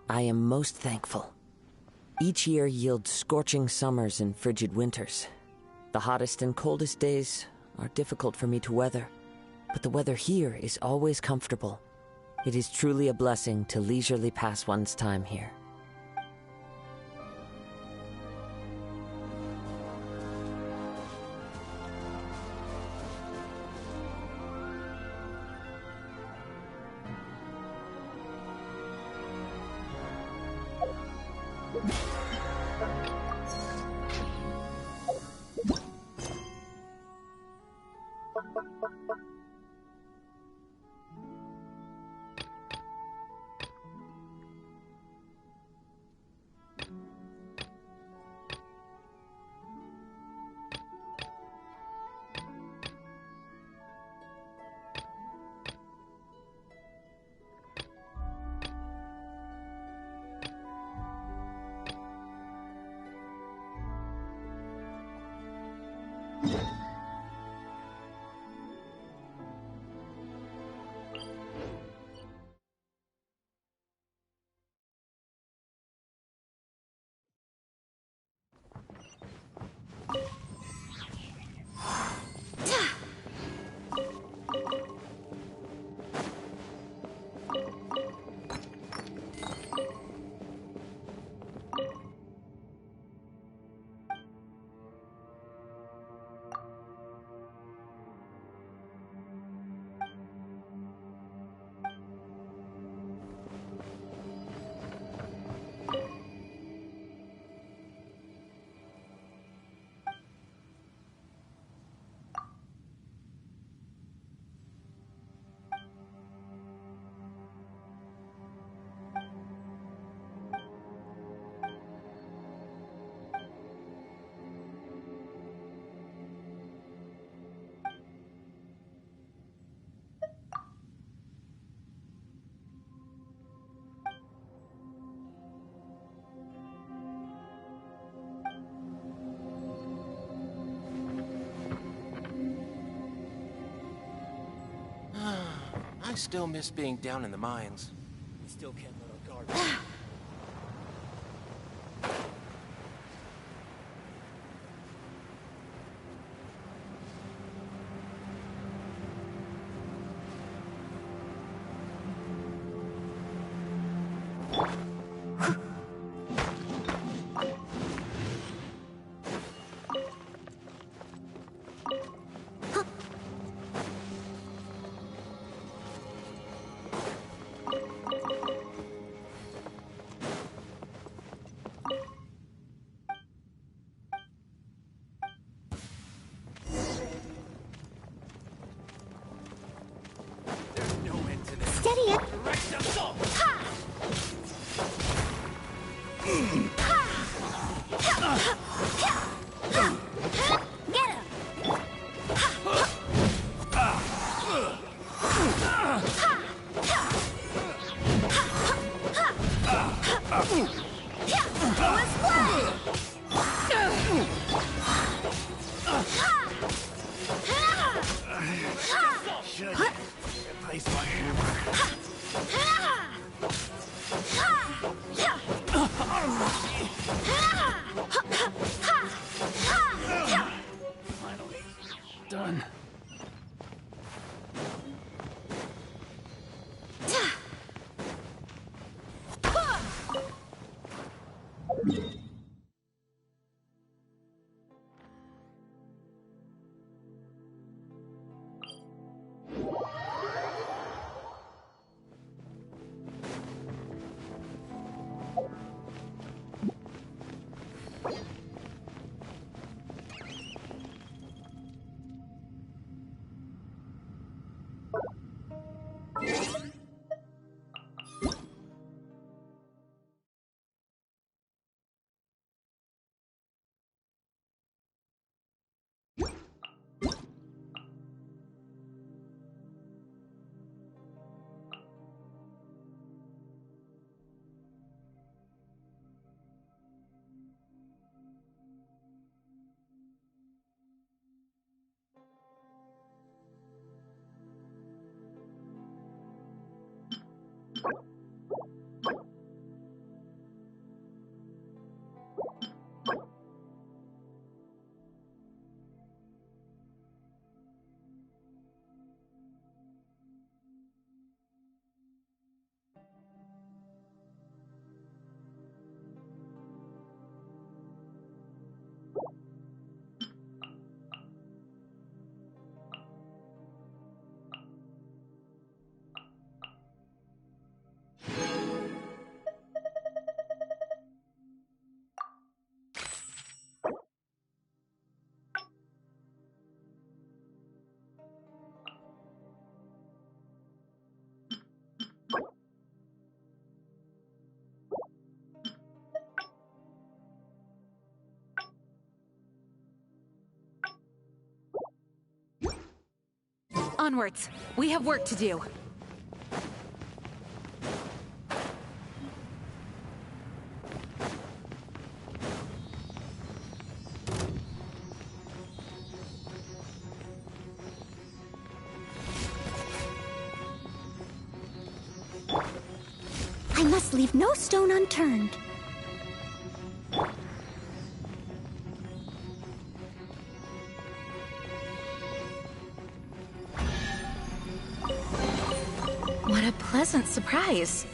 I am most thankful. Each year yields scorching summers and frigid winters. The hottest and coldest days are difficult for me to weather, but the weather here is always comfortable. It is truly a blessing to leisurely pass one's time here. I still miss being down in the mines. We still can't let our guard down. Onwards. We have work to do. I must leave no stone unturned. What a pleasant surprise.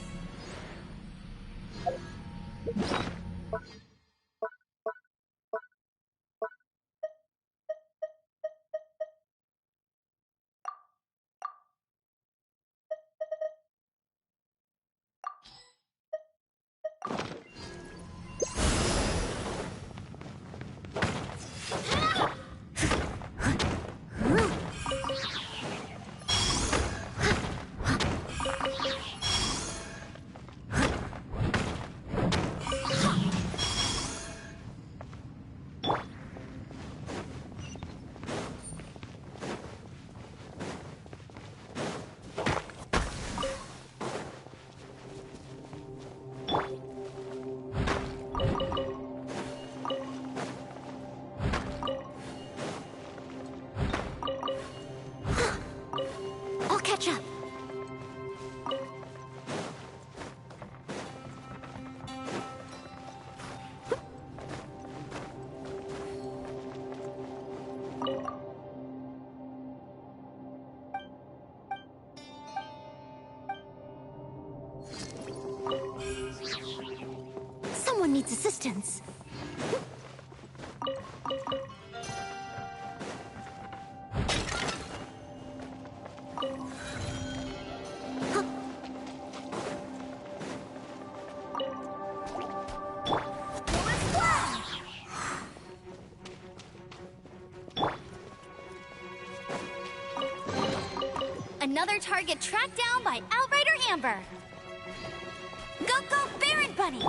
I'll catch up. Someone needs assistance. Another target tracked down by Outrider Amber. Go, Baron Bunny!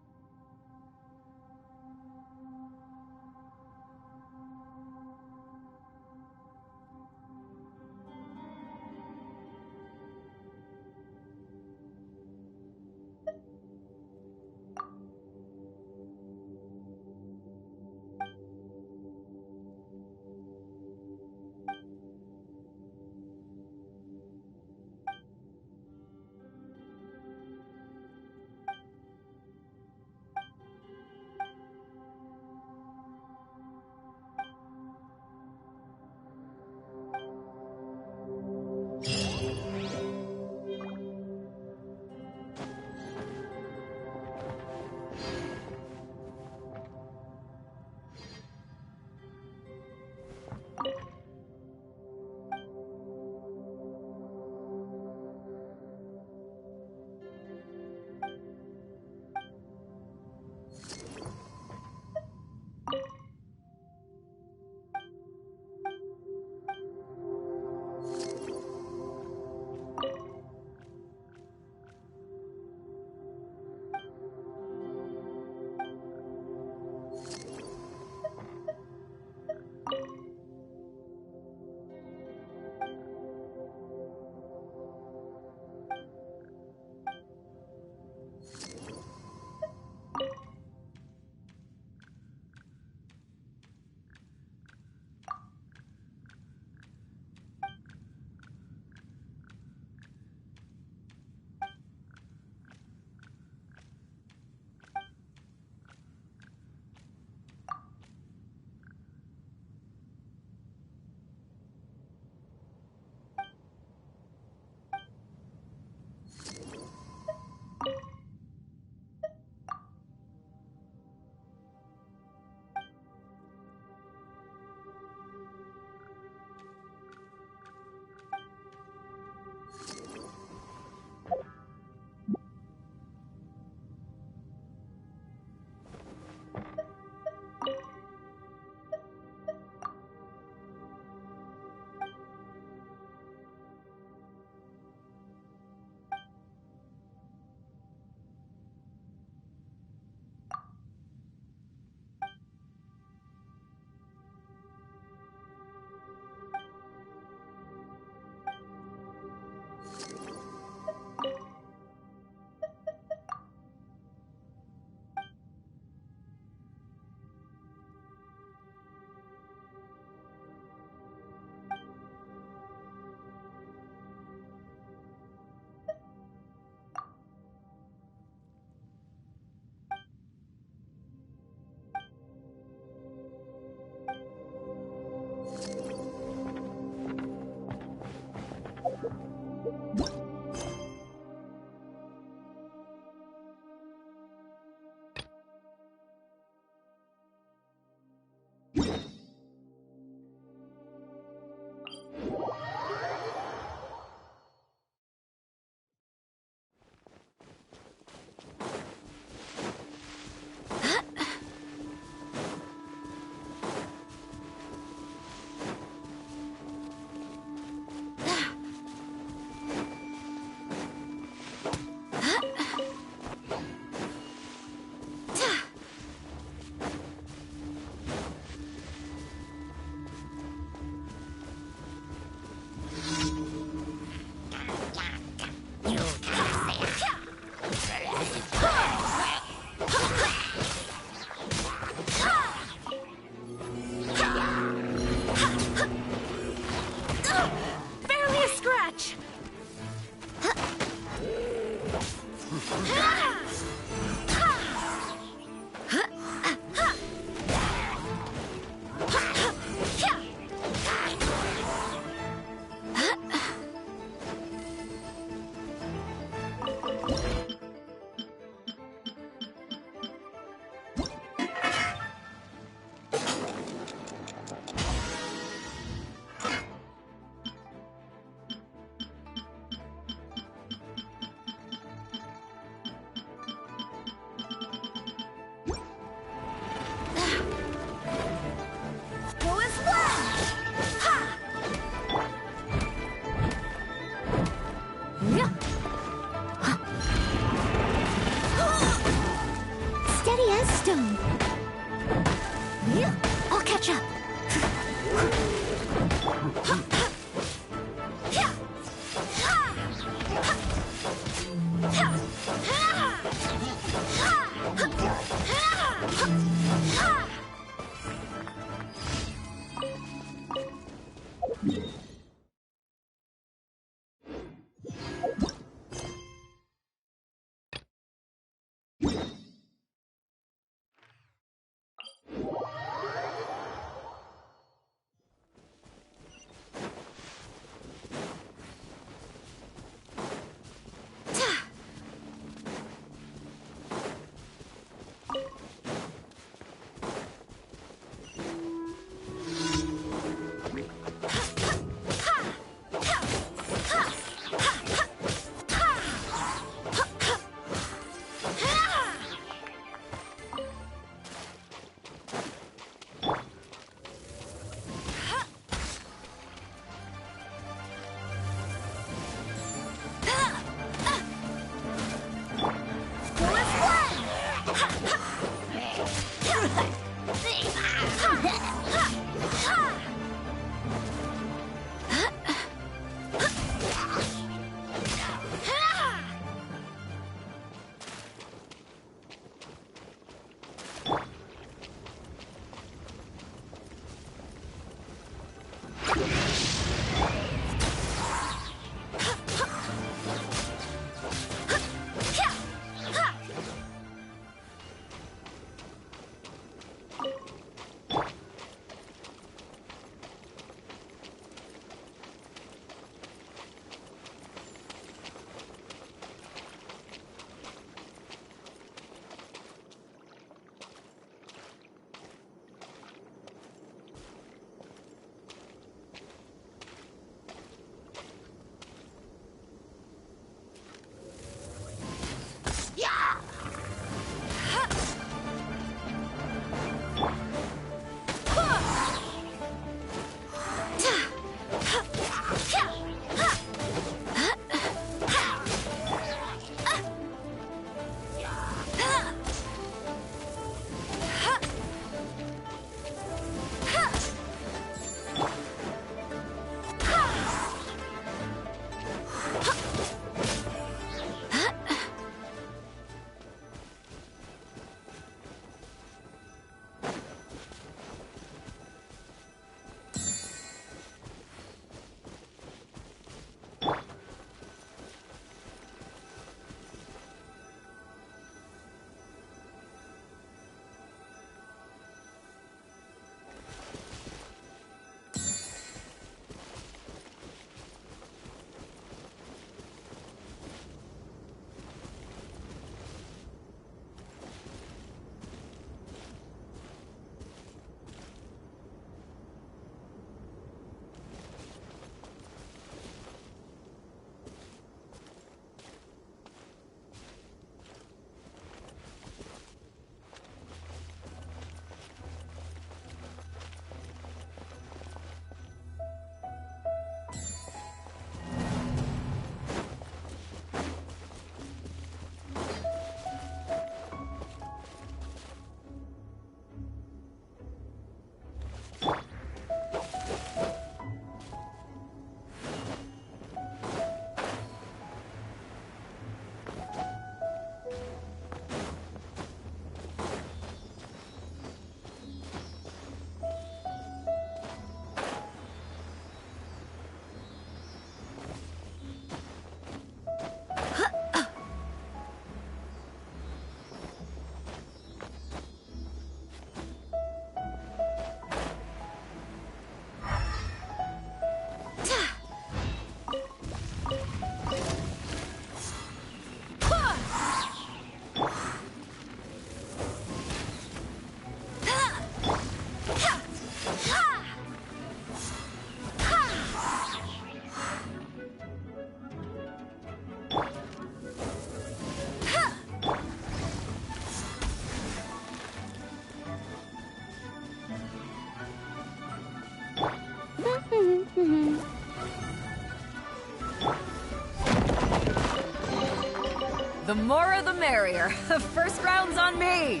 The more the merrier. First round's on me!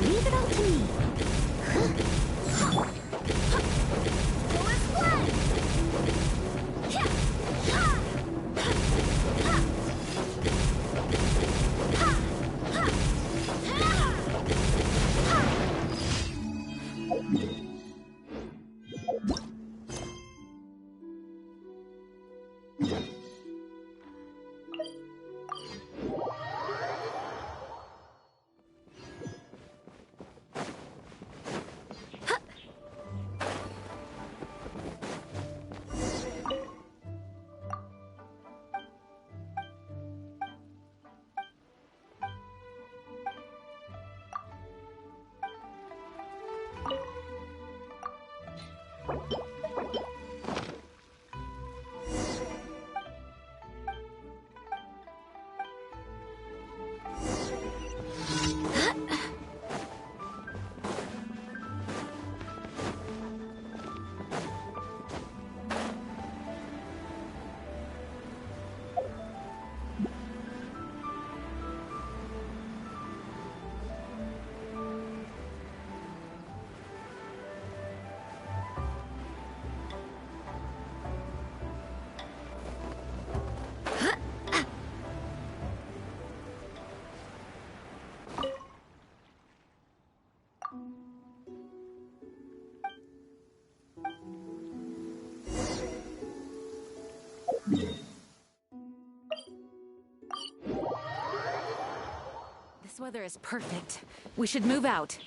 Leave it all to me. This weather is perfect. We should move out.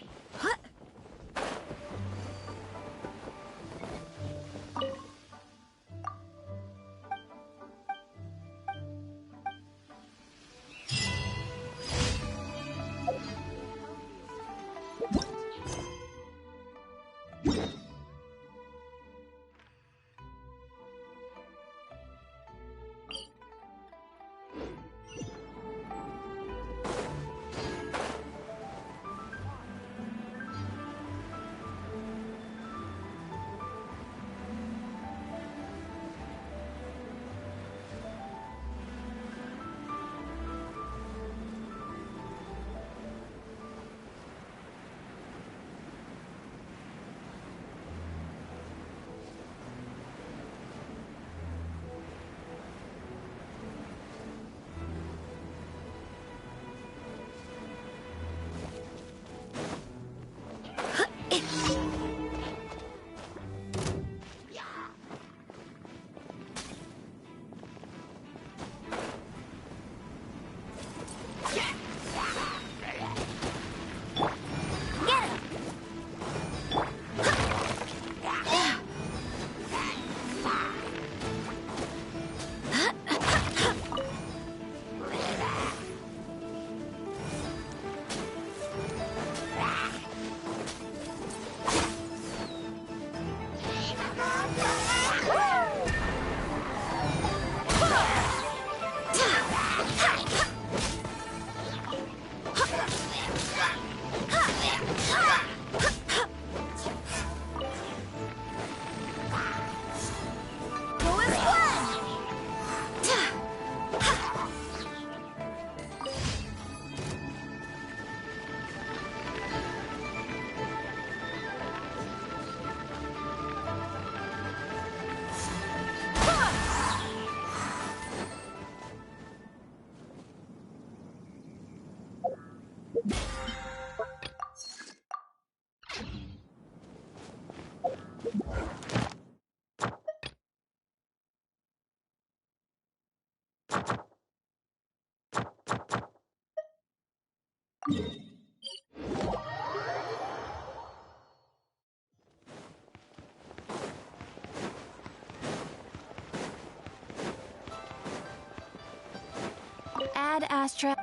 Add Astra.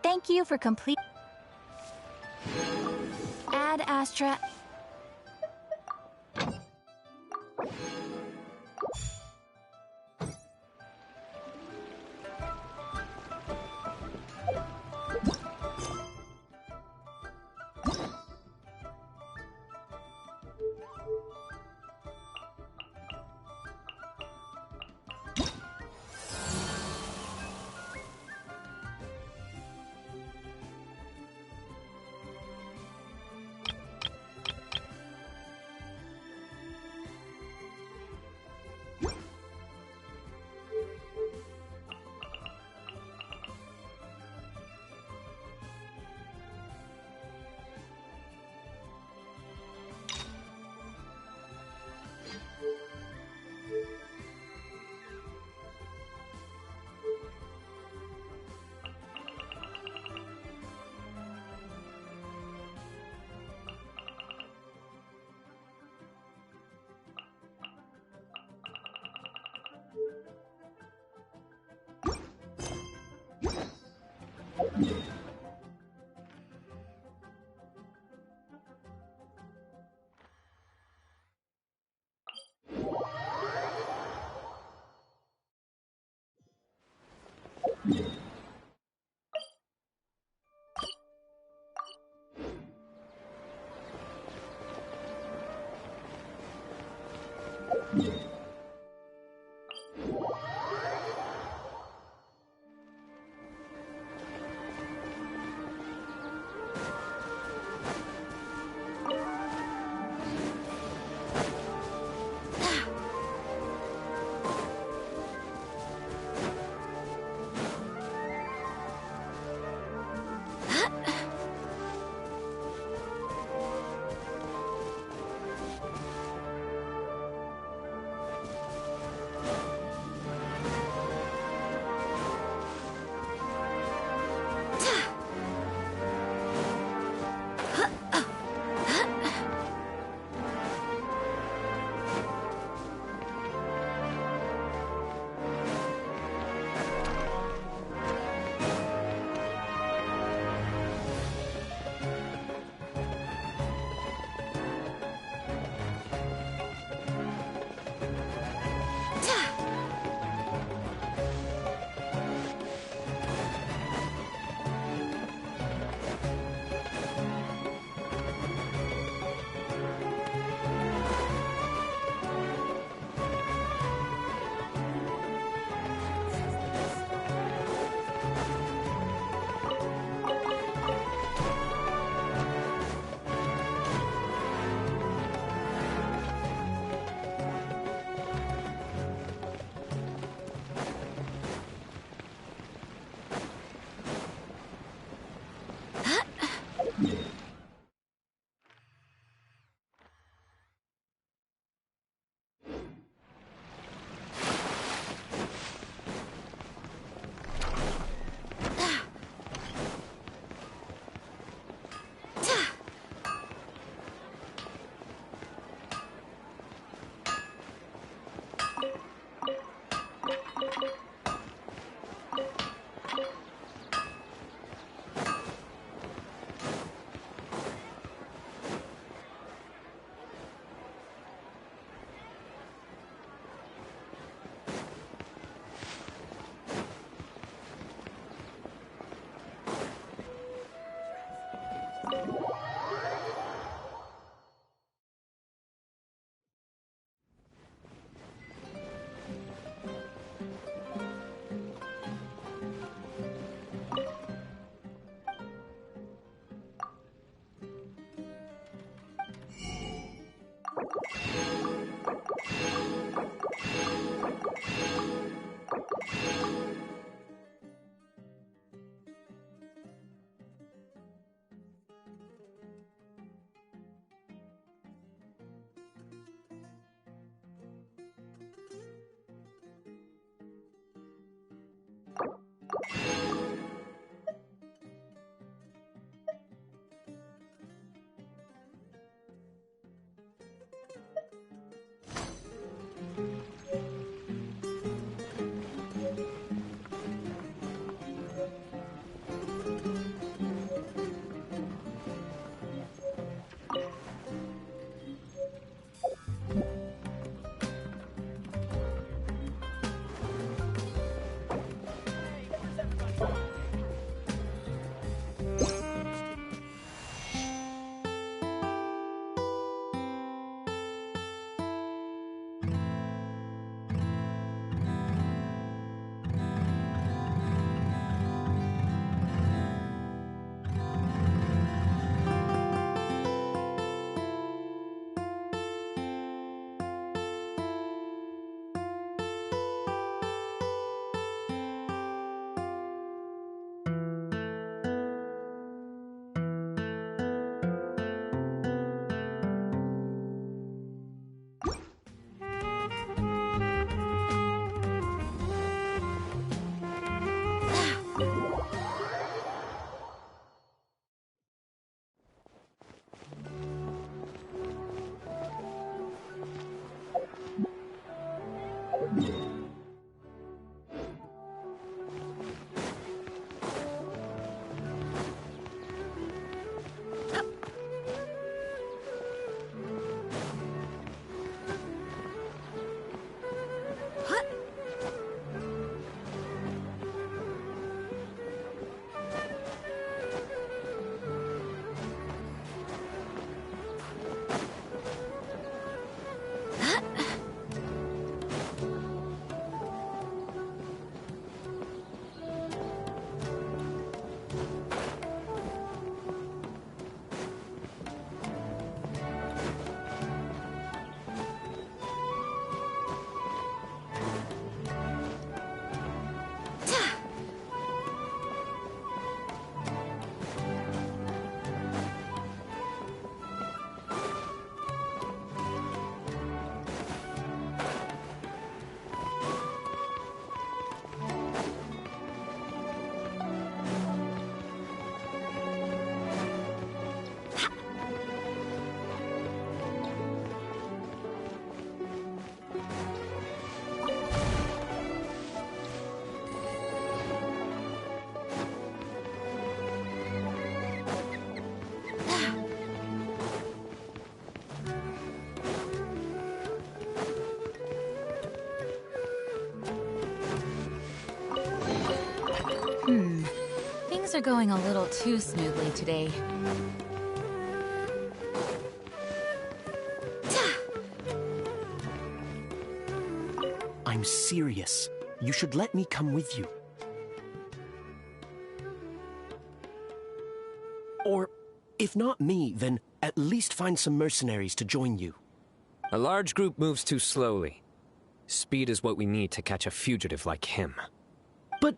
Thank you for complete. Add Astra. Things are going a little too smoothly today. I'm serious. You should let me come with you. Or, if not me, then at least find some mercenaries to join you. A large group moves too slowly. Speed is what we need to catch a fugitive like him. But...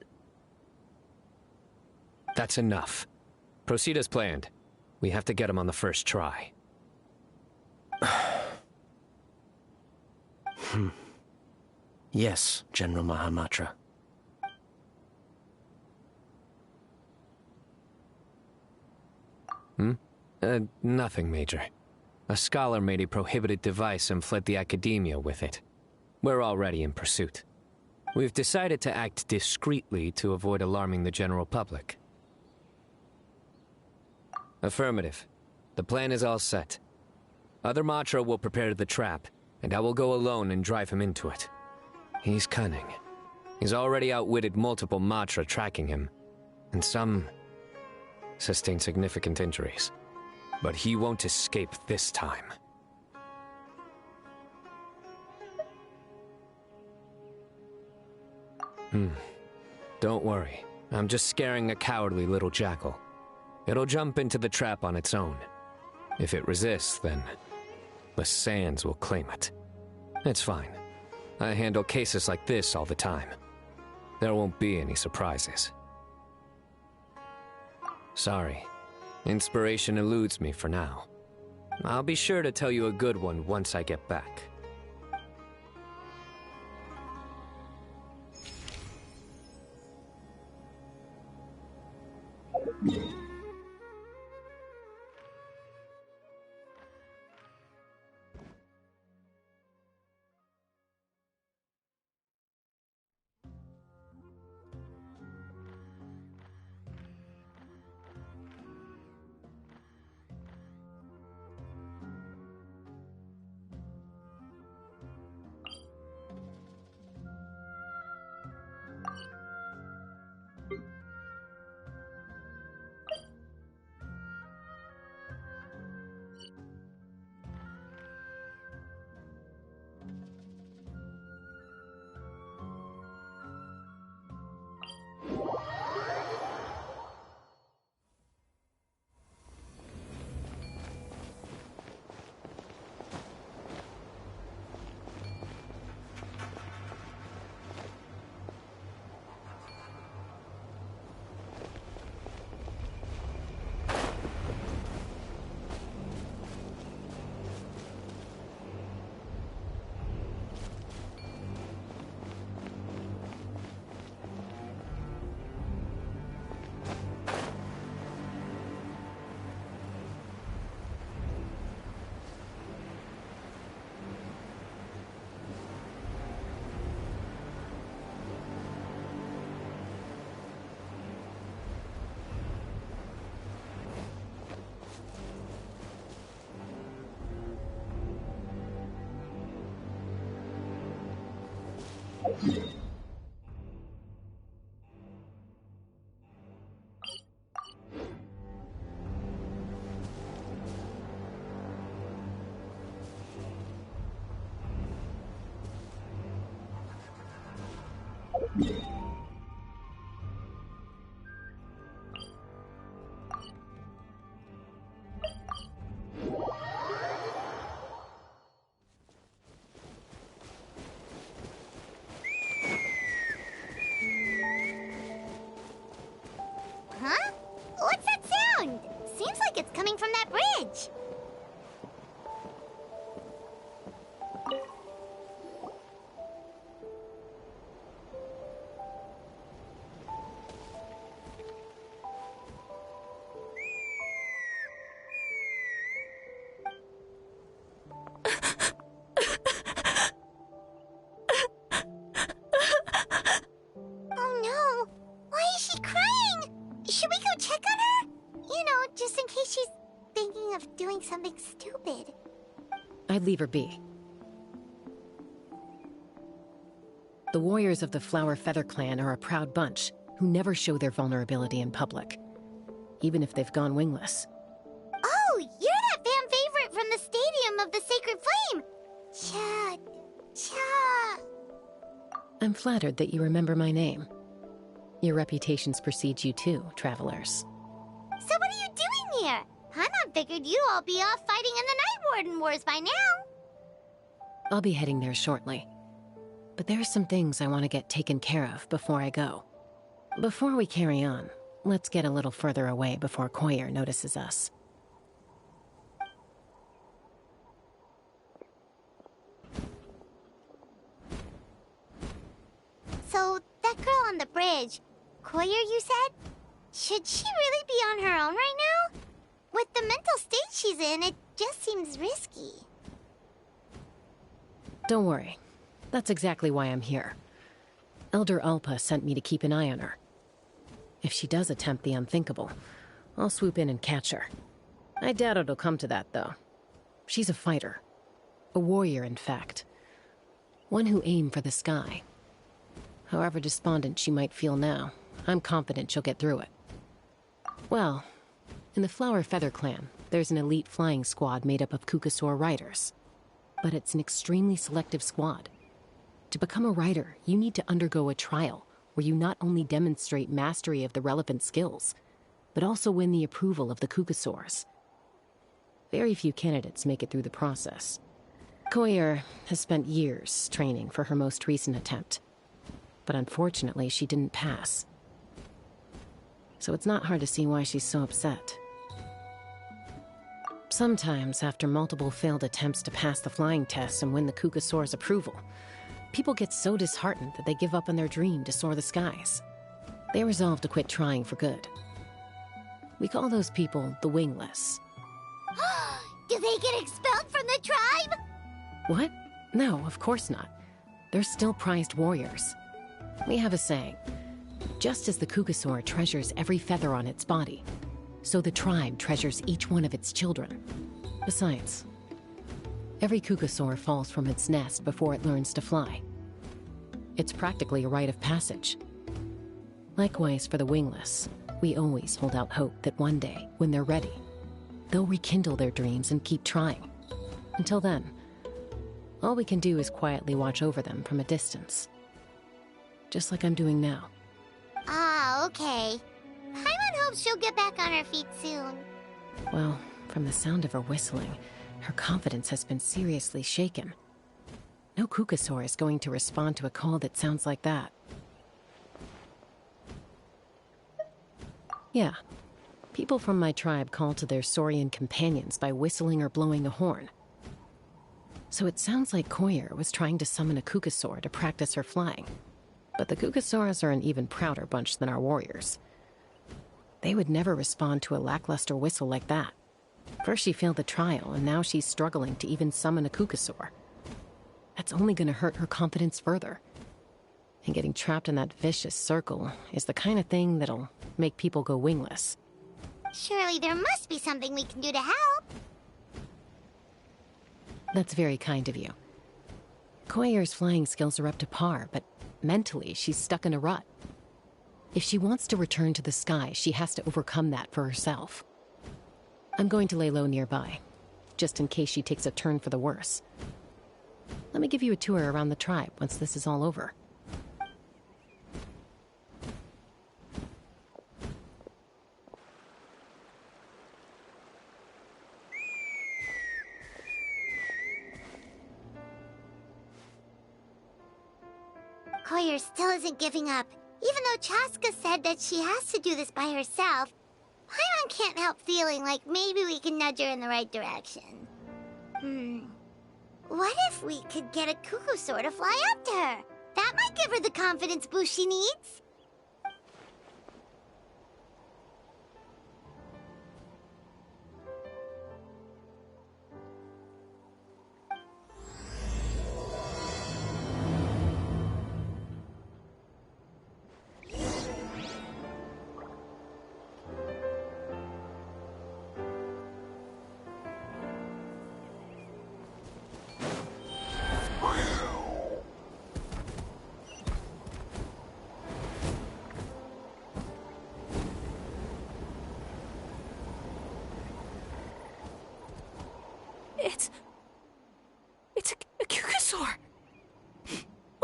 That's enough. Proceed as planned. We have to get him on the first try. Yes, General Mahamatra. Nothing, Major. A scholar made a prohibited device and fled the academia with it. We're already in pursuit. We've decided to act discreetly to avoid alarming the general public. Affirmative. The plan is all set. Other Matra will prepare the trap, and I will go alone and drive him into it. He's cunning. He's already outwitted multiple Matra tracking him, and some sustained significant injuries. But he won't escape this time. Don't worry. I'm just scaring a cowardly little jackal. It'll jump into the trap on its own. If it resists, then the sands will claim it. It's fine. I handle cases like this all the time. There won't be any surprises. Sorry. Inspiration eludes me for now. I'll be sure to tell you a good one once I get back. Huh? What's that sound? Seems like it's coming from that bridge. Oh no! Why is she crying? Should we go check on her? You know, just in case she's thinking of doing something stupid. I'd leave her be. The warriors of the Flower Feather clan are a proud bunch who never show their vulnerability in public. even if they've gone wingless. Oh, you're that fan favorite from the Stadium of the Sacred Flame! Cha... I'm flattered that you remember my name. Your reputations precede you too, travelers. So what are you doing here? Paimon figured you'd all be off fighting in the Night Warden Wars by now. I'll be heading there shortly. But there are some things I want to get taken care of before I go. Before we carry on, let's get a little further away before Koyer notices us. So, that girl on the bridge, Koyer, you said? Should she really be on her own right now? With the mental state she's in, it just seems risky. Don't worry. That's exactly why I'm here. Elder Alpa sent me to keep an eye on her. If she does attempt the unthinkable, I'll swoop in and catch her. I doubt it'll come to that, though. She's a fighter. A warrior, in fact. One who aimed for the sky. However despondent she might feel now, I'm confident she'll get through it. Well, in the Flower Feather Clan, there's an elite flying squad made up of Kukasaur riders. But it's an extremely selective squad. To become a rider, you need to undergo a trial where you not only demonstrate mastery of the relevant skills, but also win the approval of the Kukasaurs. Very few candidates make it through the process. Koyer has spent years training for her most recent attempt, but unfortunately she didn't pass. So it's not hard to see why she's so upset. Sometimes, after multiple failed attempts to pass the flying test and win the Kukasaur's approval, people get so disheartened that they give up on their dream to soar the skies. They resolve to quit trying for good. We call those people the wingless. Do they get expelled from the tribe? What? No, of course not. They're still prized warriors. We have a saying. Just as the Kukasaur treasures every feather on its body, so the tribe treasures each one of its children. Besides, every Kukasaur falls from its nest before it learns to fly. It's practically a rite of passage. Likewise for the wingless, we always hold out hope that one day, when they're ready, they'll rekindle their dreams and keep trying. Until then, all we can do is quietly watch over them from a distance. Just like I'm doing now. Ah, okay. Paimon hopes she'll get back on her feet soon. Well, from the sound of her whistling, her confidence has been seriously shaken. No Kukasaur is going to respond to a call that sounds like that. Yeah, people from my tribe call to their Saurian companions by whistling or blowing a horn. So it sounds like Koyer was trying to summon a Kukasaur to practice her flying. But the Kukasaurs are an even prouder bunch than our warriors. They would never respond to a lackluster whistle like that. First she failed the trial, and now she's struggling to even summon a Kukasaur. That's only going to hurt her confidence further. And getting trapped in that vicious circle is the kind of thing that'll make people go wingless. Surely there must be something we can do to help. That's very kind of you. Koyer's flying skills are up to par, but mentally she's stuck in a rut. If she wants to return to the sky, she has to overcome that for herself. I'm going to lay low nearby, just in case she takes a turn for the worse. Let me give you a tour around the tribe once this is all over. Koyer still isn't giving up. Even though Chaska said that she has to do this by herself, Paimon can't help feeling like maybe we can nudge her in the right direction. What if we could get a Kukasaur to fly up to her? That might give her the confidence boost she needs.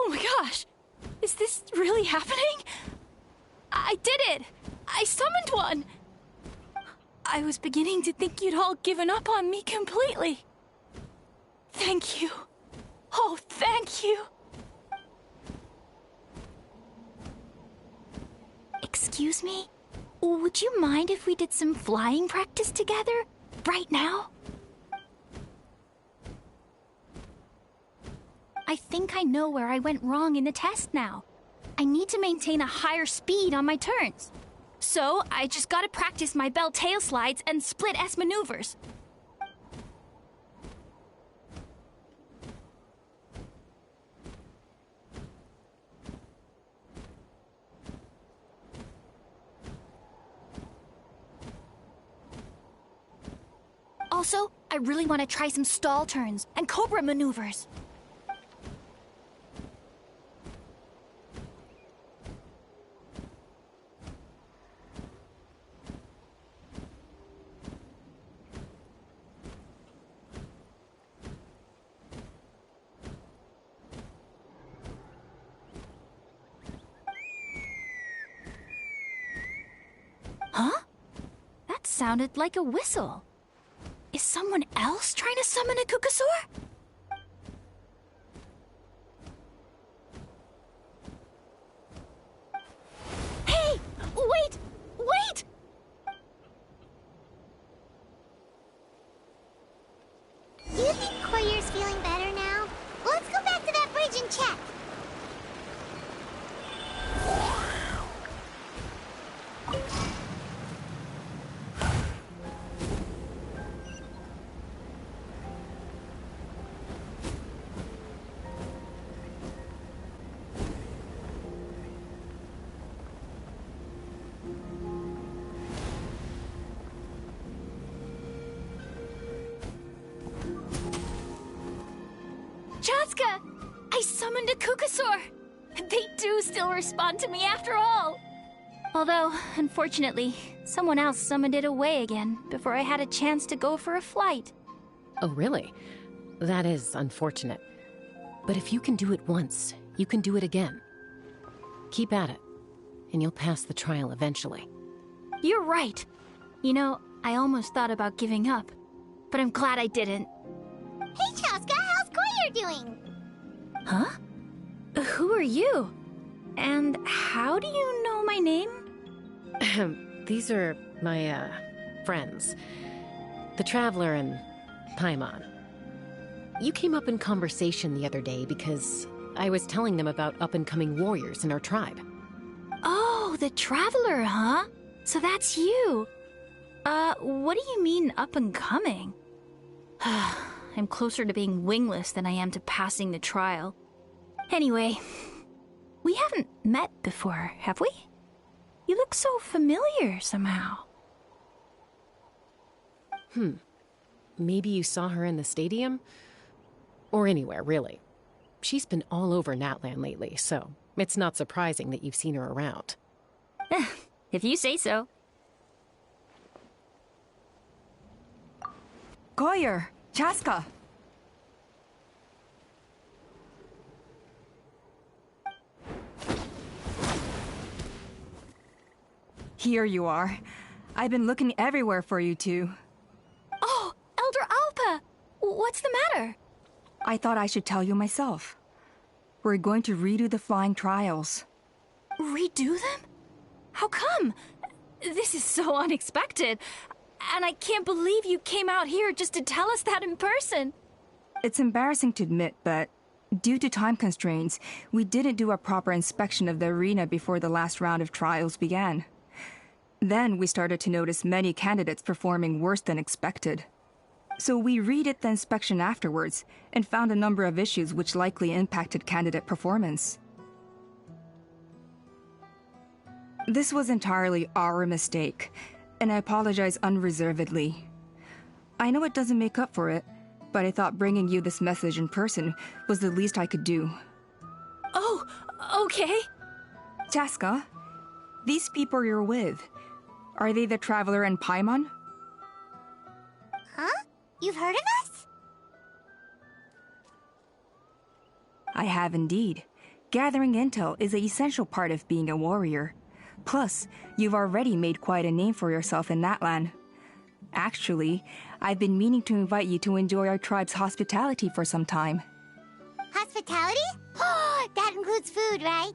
Oh my gosh! Is this really happening? I did it! I summoned one! I was beginning to think you'd all given up on me completely. Thank you. Oh, thank you. Excuse me? Would you mind if we did some flying practice together? Right now? I think I know where I went wrong in the test now. I need to maintain a higher speed on my turns. So, I just gotta practice my bell tail slides and split S maneuvers. Also, I really want to try some stall turns and cobra maneuvers. Huh? That sounded like a whistle. Is someone else trying to summon a Kukasaur? Hey! Wait! Wait! Do you think Koyer's feeling better now? Let's go back to that bridge and check. Chaska! I summoned a Kukasaur! They do still respond to me after all! Although, unfortunately, someone else summoned it away again before I had a chance to go for a flight. Oh, really? That is unfortunate. But if you can do it once, you can do it again. Keep at it, and you'll pass the trial eventually. You're right. You know, I almost thought about giving up, but I'm glad I didn't. Hey, Chaska, how's Koyer doing? Huh? Who are you? And how do you know my name? These are my, friends. The Traveler and Paimon. You came up in conversation the other day because I was telling them about up-and-coming warriors in our tribe. Oh, the Traveler, huh? So that's you. What do you mean up-and-coming? I'm closer to being wingless than I am to passing the trial. Anyway, we haven't met before, have we? You look so familiar somehow. Maybe you saw her in the stadium? Or anywhere, really. She's been all over Natlan lately, so it's not surprising that you've seen her around. If you say so. Koyer! Chaska! Here you are. I've been looking everywhere for you two. Oh, Elder Alpa! What's the matter? I thought I should tell you myself. We're going to redo the flying trials. Redo them? How come? This is so unexpected. And I can't believe you came out here just to tell us that in person. It's embarrassing to admit, but due to time constraints, we didn't do a proper inspection of the arena before the last round of trials began. Then we started to notice many candidates performing worse than expected. So we redid the inspection afterwards and found a number of issues which likely impacted candidate performance. This was entirely our mistake, and I apologize unreservedly. I know it doesn't make up for it, but I thought bringing you this message in person was the least I could do. Oh, okay. Chaska, these people you're with, are they the Traveler and Paimon? Huh? You've heard of us? I have indeed. Gathering intel is an essential part of being a warrior. Plus, you've already made quite a name for yourself in that land. Actually, I've been meaning to invite you to enjoy our tribe's hospitality for some time. Hospitality? Oh, that includes food, right?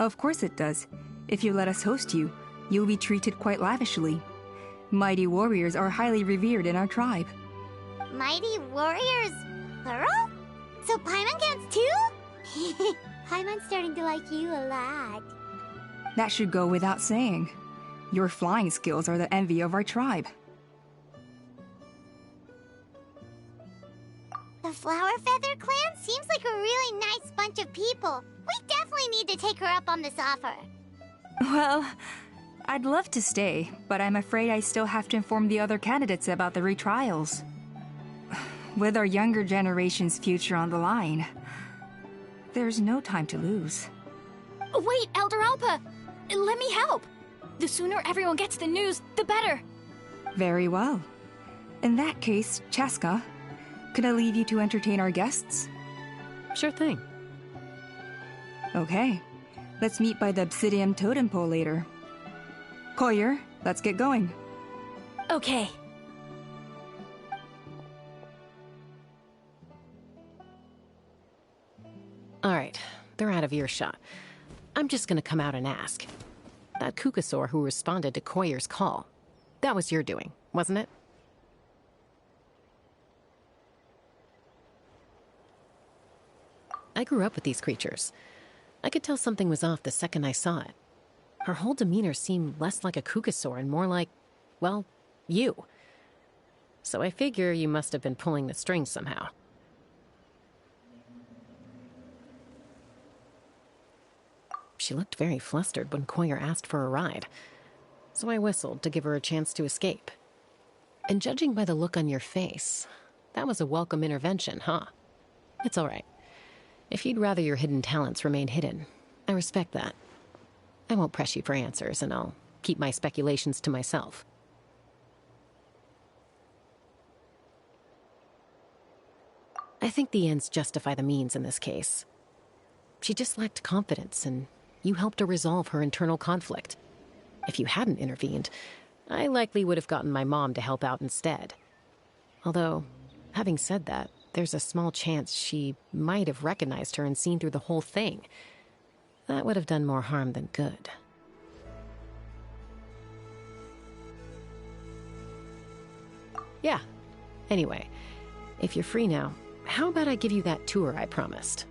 Of course it does. If you let us host you, you'll be treated quite lavishly. Mighty warriors are highly revered in our tribe. Mighty warriors, plural? So Paimon counts too? Paimon's starting to like you a lot. That should go without saying. Your flying skills are the envy of our tribe. The Flower Feather clan seems like a really nice bunch of people. We definitely need to take her up on this offer. Well, I'd love to stay, but I'm afraid I still have to inform the other candidates about the retrials. With our younger generation's future on the line, there's no time to lose. Wait, Elder Alpa! Let me help! The sooner everyone gets the news, the better! Very well. In that case, Chaska, could I leave you to entertain our guests? Sure thing. Okay. Let's meet by the Obsidian Totem Pole later. Koyer, let's get going. Okay. Alright, they're out of earshot. I'm just gonna come out and ask. That Kukasaur who responded to Koyer's call, that was your doing, wasn't it? I grew up with these creatures. I could tell something was off the second I saw it. Her whole demeanor seemed less like a Kukasaur and more like, well, you. So I figure you must have been pulling the strings somehow. She looked very flustered when Koyer asked for a ride, so I whistled to give her a chance to escape. And judging by the look on your face, that was a welcome intervention, huh? It's all right. If you'd rather your hidden talents remain hidden, I respect that. I won't press you for answers, and I'll keep my speculations to myself. I think the ends justify the means in this case. She just lacked confidence, and you helped her resolve her internal conflict. If you hadn't intervened, I likely would have gotten my mom to help out instead. Although, having said that, there's a small chance she might have recognized her and seen through the whole thing. That would have done more harm than good. Yeah. Anyway, if you're free now, how about I give you that tour I promised?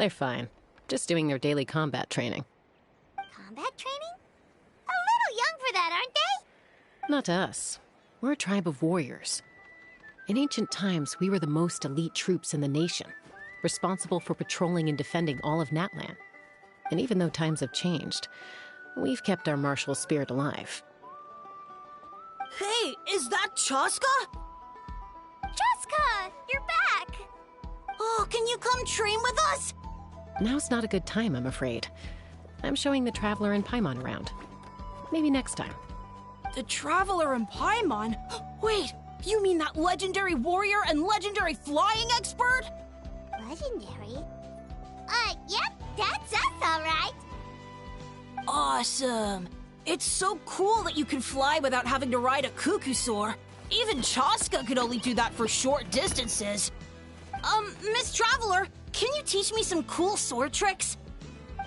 They're fine. Just doing their daily combat training. Combat training? A little young for that, aren't they? Not to us. We're a tribe of warriors. In ancient times, we were the most elite troops in the nation, responsible for patrolling and defending all of Natlan. And even though times have changed, we've kept our martial spirit alive. Hey, is that Chaska? Chaska, you're back! you come train with us? Now's not a good time, I'm afraid. I'm showing the Traveler and Paimon around. Maybe next time. The Traveler and Paimon? Wait, you mean that legendary warrior and legendary flying expert? Legendary? Yep, that's us, alright. Awesome. It's so cool that you can fly without having to ride a cuckoosaur. Even Chaska could only do that for short distances. Miss Traveler, can you teach me some cool sword tricks?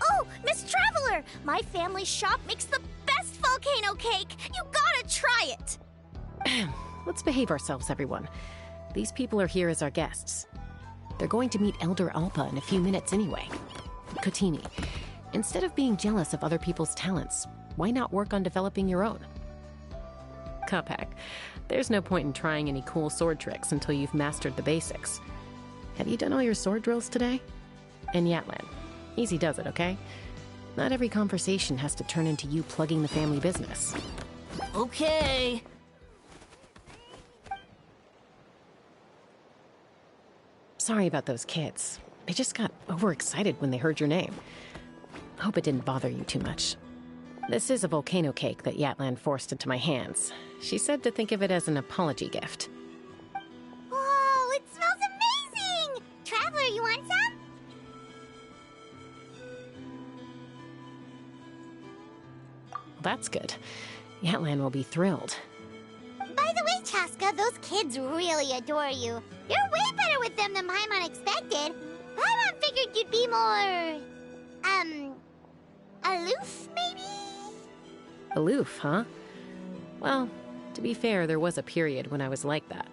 Oh, Miss Traveler! My family's shop makes the best volcano cake! You gotta try it! Let's behave ourselves, everyone. These people are here as our guests. They're going to meet Elder Alpa in a few minutes anyway. Kotini, instead of being jealous of other people's talents, why not work on developing your own? Cuphack, there's no point in trying any cool sword tricks until you've mastered the basics. Have you done all your sword drills today? And Yatlan, easy does it, okay? Not every conversation has to turn into you plugging the family business. Okay. Sorry about those kids. They just got overexcited when they heard your name. Hope it didn't bother you too much. This is a volcano cake that Yatlan forced into my hands. She said to think of it as an apology gift. Whoa, it smells amazing! Traveler, you want some? That's good. Yatlan will be thrilled. By the way, Chaska, those kids really adore you. You're way better with them than Paimon expected. Paimon figured you'd be more... aloof, maybe? Aloof, huh? Well, to be fair, there was a period when I was like that.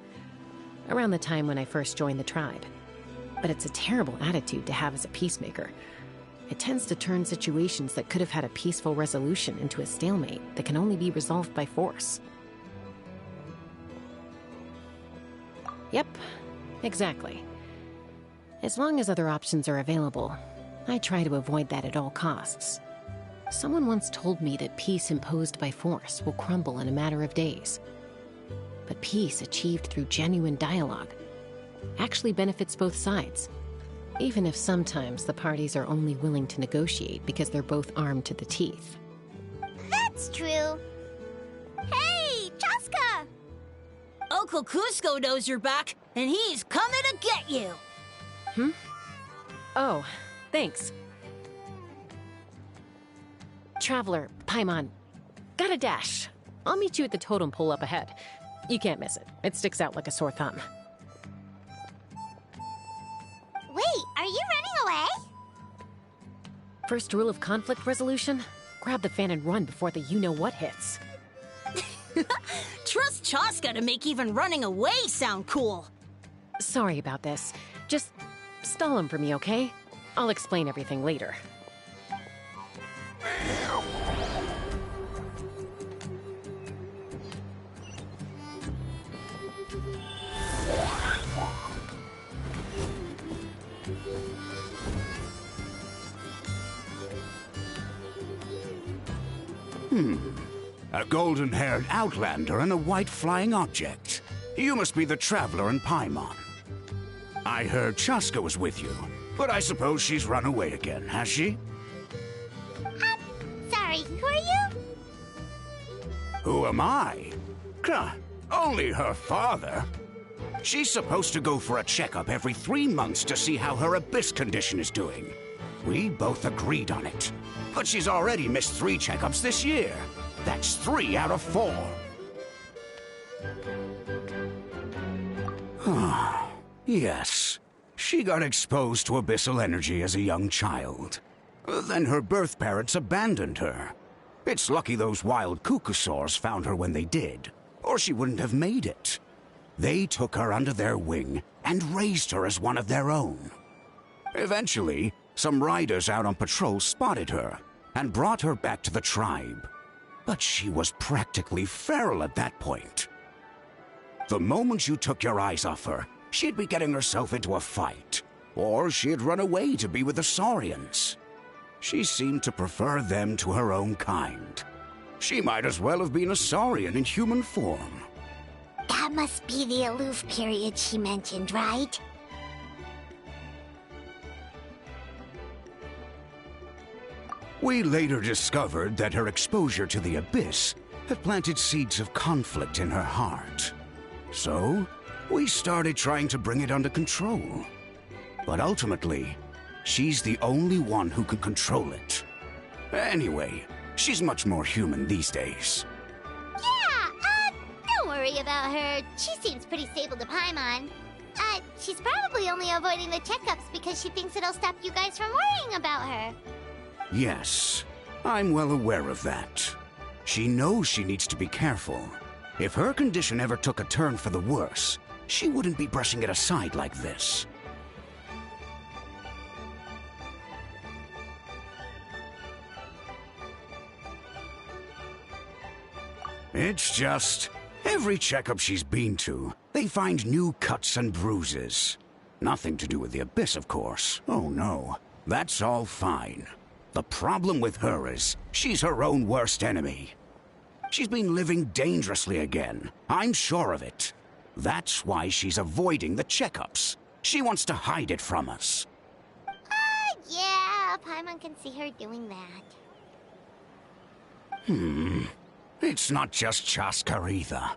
Around the time when I first joined the tribe. But it's a terrible attitude to have as a peacemaker. It tends to turn situations that could have had a peaceful resolution into a stalemate that can only be resolved by force. Yep, exactly. As long as other options are available, I try to avoid that at all costs. Someone once told me that peace imposed by force will crumble in a matter of days. But peace achieved through genuine dialogue actually benefits both sides, even if sometimes the parties are only willing to negotiate because they're both armed to the teeth. That's true. Hey, Chaska! Uncle Cusco knows you're back, and he's coming to get you. Oh, thanks. Traveler, Paimon, gotta dash. I'll meet you at the totem pole up ahead. You can't miss it. It sticks out like a sore thumb. Wait, are you running away? First rule of conflict resolution? Grab the fan and run before the you-know-what hits. Trust Chaska to make even running away sound cool. Sorry about this. Just stall him for me, okay? I'll explain everything later. A golden-haired outlander and a white flying object. You must be the Traveler and Paimon. I heard Chaska was with you, but I suppose she's run away again, has she? Sorry, who are you? Who am I? Only her father. She's supposed to go for a checkup every 3 months to see how her abyss condition is doing. We both agreed on it. But she's already missed 3 checkups this year. That's 3 out of 4. Yes. She got exposed to abyssal energy as a young child. Then her birth parents abandoned her. It's lucky those wild cuckoosaurs found her when they did, or she wouldn't have made it. They took her under their wing and raised her as one of their own. Eventually, some riders out on patrol spotted her and brought her back to the tribe. But she was practically feral at that point. The moment you took your eyes off her, she'd be getting herself into a fight, or she'd run away to be with the Saurians. She seemed to prefer them to her own kind. She might as well have been a Saurian in human form. That must be the aloof period she mentioned, right? We later discovered that her exposure to the Abyss had planted seeds of conflict in her heart. So, we started trying to bring it under control. But ultimately, she's the only one who can control it. Anyway, she's much more human these days. Yeah, don't worry about her. She seems pretty stable to Paimon. She's probably only avoiding the checkups because she thinks it'll stop you guys from worrying about her. Yes, I'm well aware of that. She knows she needs to be careful. If her condition ever took a turn for the worse, she wouldn't be brushing it aside like this. It's just, every checkup she's been to, they find new cuts and bruises. Nothing to do with the Abyss, of course. Oh no, that's all fine. The problem with her is, she's her own worst enemy. She's been living dangerously again. I'm sure of it. That's why she's avoiding the checkups. She wants to hide it from us. Yeah, Paimon can see her doing that. It's not just Chaska either.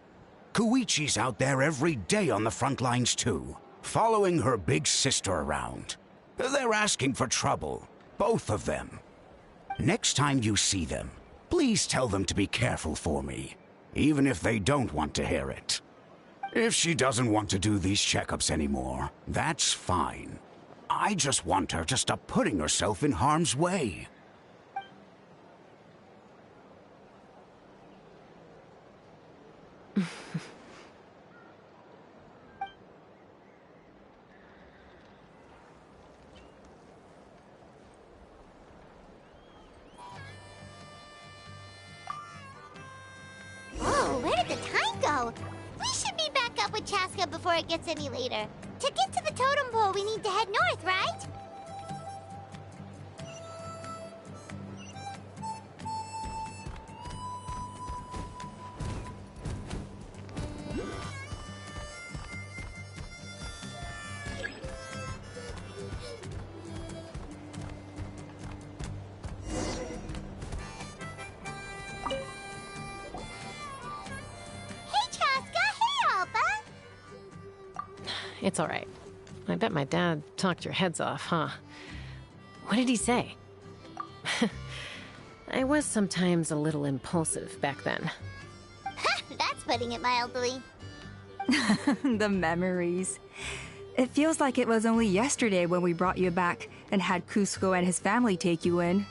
Koichi's out there every day on the front lines too, following her big sister around. They're asking for trouble, both of them. Next time you see them, please tell them to be careful for me, even if they don't want to hear it. If she doesn't want to do these checkups anymore, that's fine. I just want her to stop putting herself in harm's way. Whoa, where did the time go? We should be back up with Chaska before it gets any later. To get to the totem pole, we need to head north, right? It's all right. I bet my dad talked your heads off, huh? What did he say? I was sometimes a little impulsive back then. That's putting it mildly. The memories. It feels like it was only yesterday when we brought you back and had Cusco and his family take you in.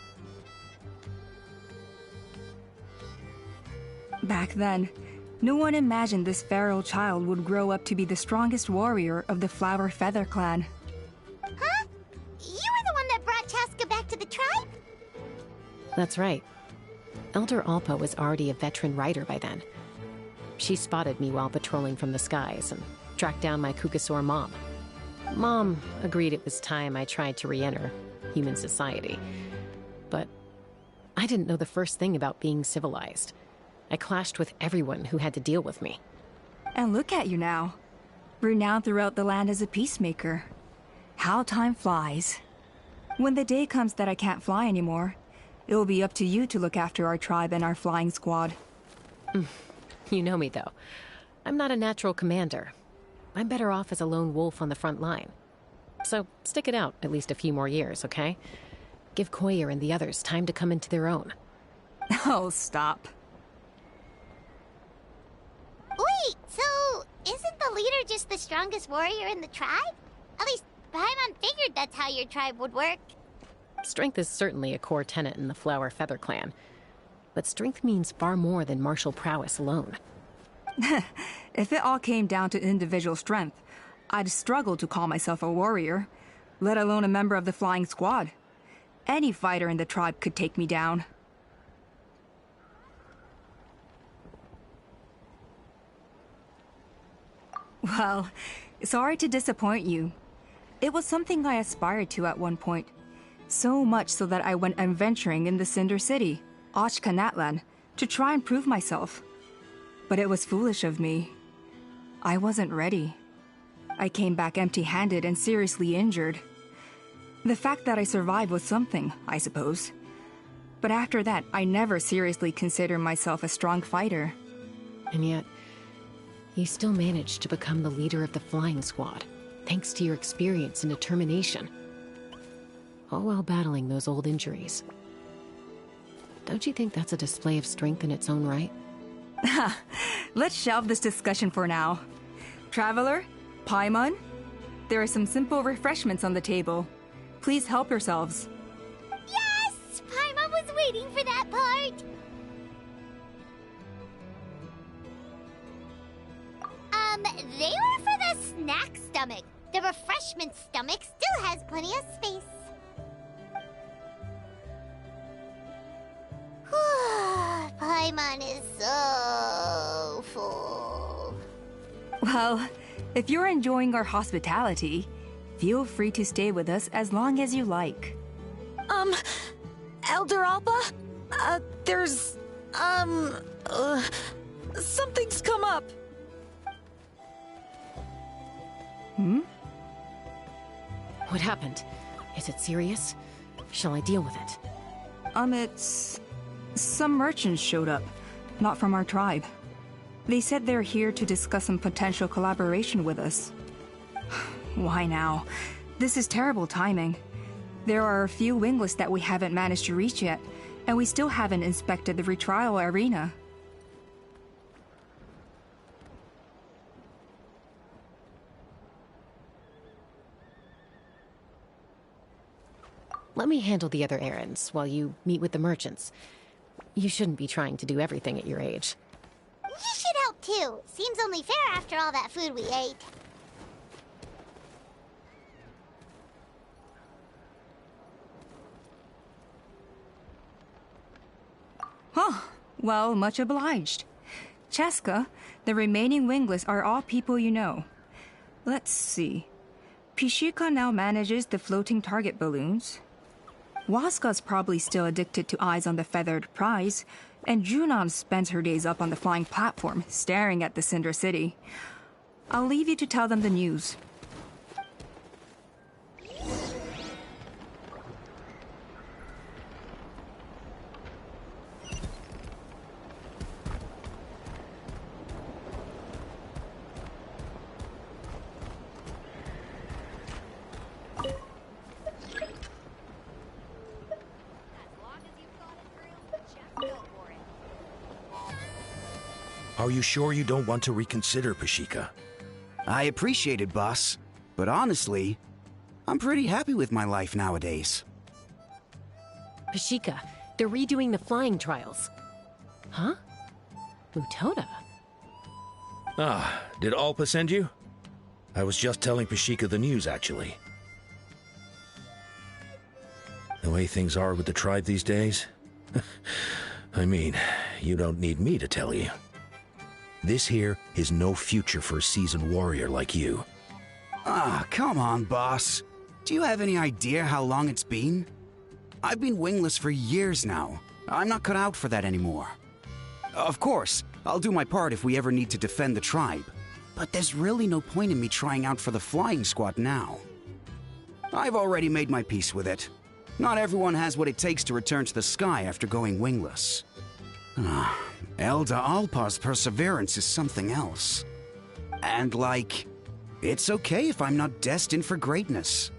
Back then, no one imagined this feral child would grow up to be the strongest warrior of the Flower Feather clan. Huh? You were the one that brought Chaska back to the tribe? That's right. Elder Alpa was already a veteran rider by then. She spotted me while patrolling from the skies and tracked down my Kukasaur mom. Mom agreed it was time I tried to re-enter human society. But I didn't know the first thing about being civilized. I clashed with everyone who had to deal with me. And look at you now. Renowned throughout the land as a peacemaker. How time flies. When the day comes that I can't fly anymore, it will be up to you to look after our tribe and our flying squad. You know me, though. I'm not a natural commander. I'm better off as a lone wolf on the front line. So stick it out at least a few more years, okay? Give Koyer and the others time to come into their own. Oh, stop. Wait, so isn't the leader just the strongest warrior in the tribe? At least Paimon figured that's how your tribe would work. Strength is certainly a core tenet in the Flower Feather clan. But strength means far more than martial prowess alone. If it all came down to individual strength, I'd struggle to call myself a warrior, let alone a member of the flying squad. Any fighter in the tribe could take me down. Well, sorry to disappoint you. It was something I aspired to at one point. So much so that I went adventuring in the Cinder City, Ashkanatlan, to try and prove myself. But it was foolish of me. I wasn't ready. I came back empty-handed and seriously injured. The fact that I survived was something, I suppose. But after that, I never seriously considered myself a strong fighter. And yet, you still managed to become the leader of the flying squad, thanks to your experience and determination. All while battling those old injuries. Don't you think that's a display of strength in its own right? Let's shelve this discussion for now. Traveler, Paimon, there are some simple refreshments on the table. Please help yourselves. Yes! Paimon was waiting for that part! They were for the snack stomach. The refreshment stomach still has plenty of space. Paimon is so full. Well, if you're enjoying our hospitality, feel free to stay with us as long as you like. Elder Alpa? There's, something's come up. Hmm? What happened? Is it serious? Shall I deal with it? It's... Some merchants showed up, not from our tribe. They said they're here to discuss some potential collaboration with us. Why now? This is terrible timing. There are a few wingless that we haven't managed to reach yet, and we still haven't inspected the retrial arena. Let me handle the other errands while you meet with the merchants. You shouldn't be trying to do everything at your age. You should help too. Seems only fair after all that food we ate. Huh. Well, much obliged. Cheska, the remaining wingless are all people you know. Let's see. Pishika now manages the floating target balloons. Waska's probably still addicted to eyes on the feathered prize, and Junon spends her days up on the flying platform, staring at the Cinder City. I'll leave you to tell them the news. Are you sure you don't want to reconsider, Pashika? I appreciate it, boss. But honestly, I'm pretty happy with my life nowadays. Pashika, they're redoing the flying trials. Huh? Utoda? Ah, did Alpa send you? I was just telling Pashika the news, actually. The way things are with the tribe these days? I mean, you don't need me to tell you. This here is no future for a seasoned warrior like you. Ah, come on, boss. Do you have any idea how long it's been? I've been wingless for years now. I'm not cut out for that anymore. Of course, I'll do my part if we ever need to defend the tribe. But there's really no point in me trying out for the flying squad now. I've already made my peace with it. Not everyone has what it takes to return to the sky after going wingless. Elder Alpa's perseverance is something else. And it's okay if I'm not destined for greatness.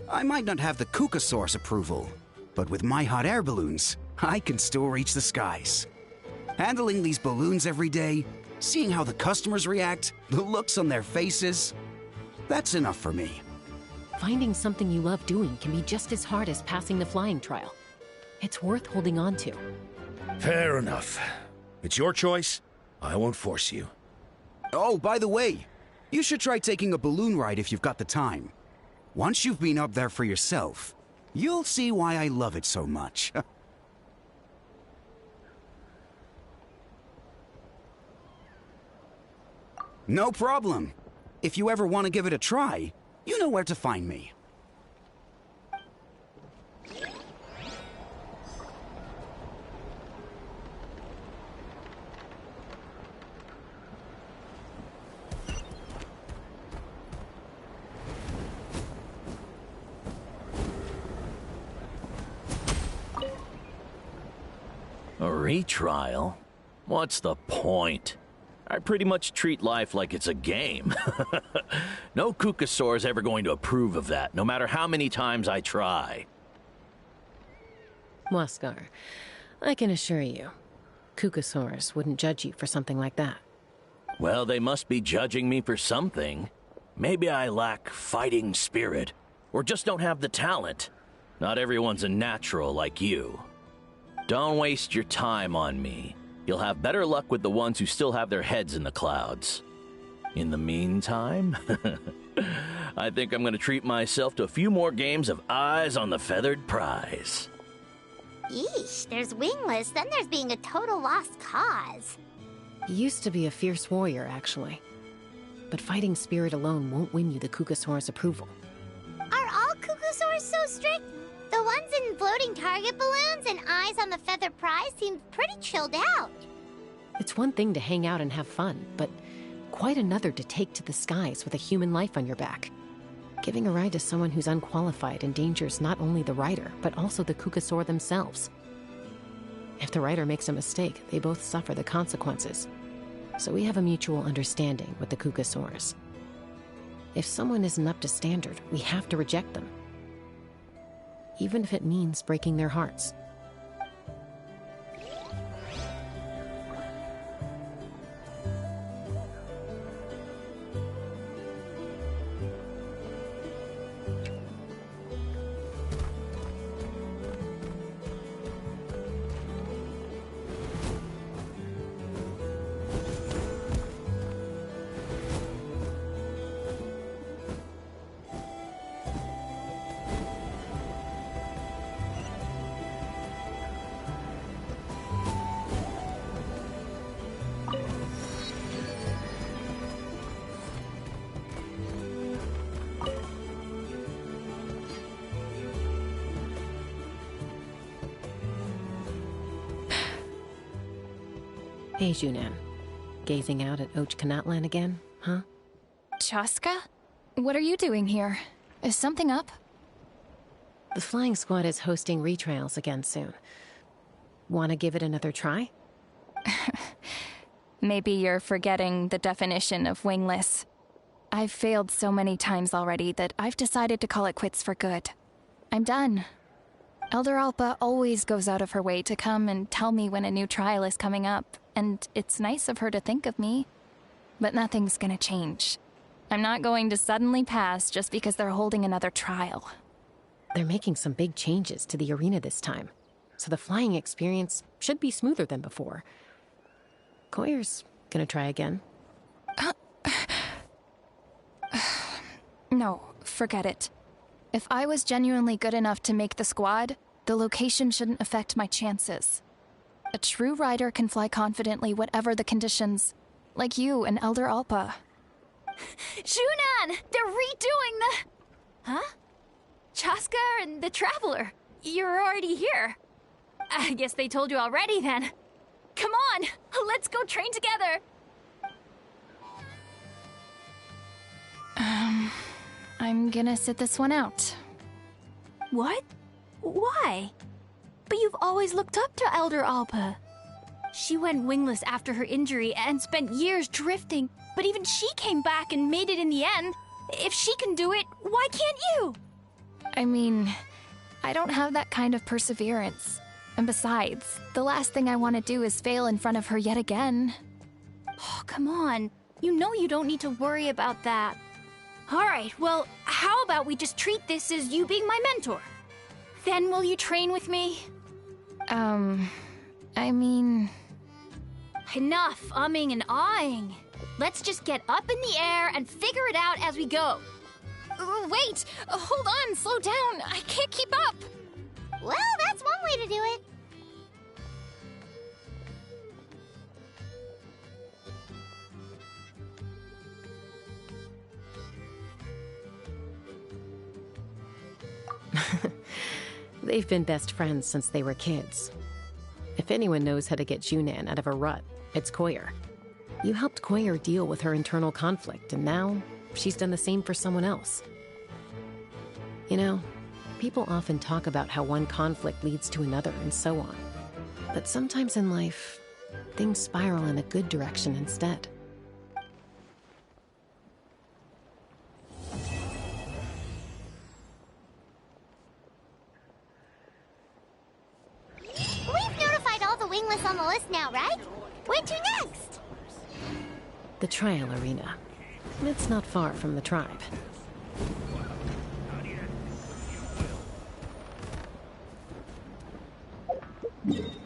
I might not have the Kukasaur's approval, but with my hot air balloons, I can still reach the skies. Handling these balloons every day, seeing how the customers react, the looks on their faces, that's enough for me. Finding something you love doing can be just as hard as passing the flying trial. It's worth holding on to. Fair enough. It's your choice. I won't force you. Oh, by the way, you should try taking a balloon ride if you've got the time. Once you've been up there for yourself, you'll see why I love it so much. No problem. If you ever want to give it a try, you know where to find me. A retrial? What's the point? I pretty much treat life like it's a game. No Kukasaur's ever going to approve of that, no matter how many times I try. Waskar, I can assure you, Kukasaurs wouldn't judge you for something like that. Well, they must be judging me for something. Maybe I lack fighting spirit, or just don't have the talent. Not everyone's a natural like you. Don't waste your time on me. You'll have better luck with the ones who still have their heads in the clouds. In the meantime, I think I'm going to treat myself to a few more games of Eyes on the Feathered Prize. Yeesh, there's Wingless, then there's being a total lost cause. You used to be a fierce warrior, actually. But fighting spirit alone won't win you the Kukasaur's approval. Are all Kukasaurs so strict? The ones in floating target balloons and Eyes on the Feathered Prize seem pretty chilled out. It's one thing to hang out and have fun, but quite another to take to the skies with a human life on your back. Giving a ride to someone who's unqualified endangers not only the rider, but also the Kukasaur themselves. If the rider makes a mistake, they both suffer the consequences. So we have a mutual understanding with the Kukasaurs. If someone isn't up to standard, we have to reject them. Even if it means breaking their hearts. Hey, Junan. Gazing out at Ochkanatlan again, huh? Chaska? What are you doing here? Is something up? The flying squad is hosting retrials again soon. Want to give it another try? Maybe you're forgetting the definition of wingless. I've failed so many times already that I've decided to call it quits for good. I'm done. Elder Alpa always goes out of her way to come and tell me when a new trial is coming up, and it's nice of her to think of me. But nothing's gonna change. I'm not going to suddenly pass just because they're holding another trial. They're making some big changes to the arena this time, so the flying experience should be smoother than before. Koyer's gonna try again. No, forget it. If I was genuinely good enough to make the squad, the location shouldn't affect my chances. A true rider can fly confidently whatever the conditions, like you and Elder Alpa. Junan! They're redoing the... Huh? Chaska and the Traveler. You're already here. I guess they told you already then. Come on, let's go train together. I'm gonna sit this one out. What? Why? But you've always looked up to Elder Alpa. She went wingless after her injury and spent years drifting, but even she came back and made it in the end. If she can do it, why can't you? I mean, I don't have that kind of perseverance. And besides, the last thing I want to do is fail in front of her yet again. Oh, come on. You know you don't need to worry about that. Alright, well, how about we just treat this as you being my mentor? Then will you train with me? I mean... Enough umming and ahhing. Let's just get up in the air and figure it out as we go. Wait! Hold on, slow down. I can't keep up. Well, that's one way to do it. They've been best friends since they were kids. If anyone knows how to get Junan out of a rut, it's Koyer. You helped Koyer deal with her internal conflict, and now she's done the same for someone else. You know, people often talk about how one conflict leads to another and so on. But sometimes in life, things spiral in a good direction instead. We've notified all the wingless on the list now, right? Where to next? The trial arena. It's not far from the tribe. Yeah.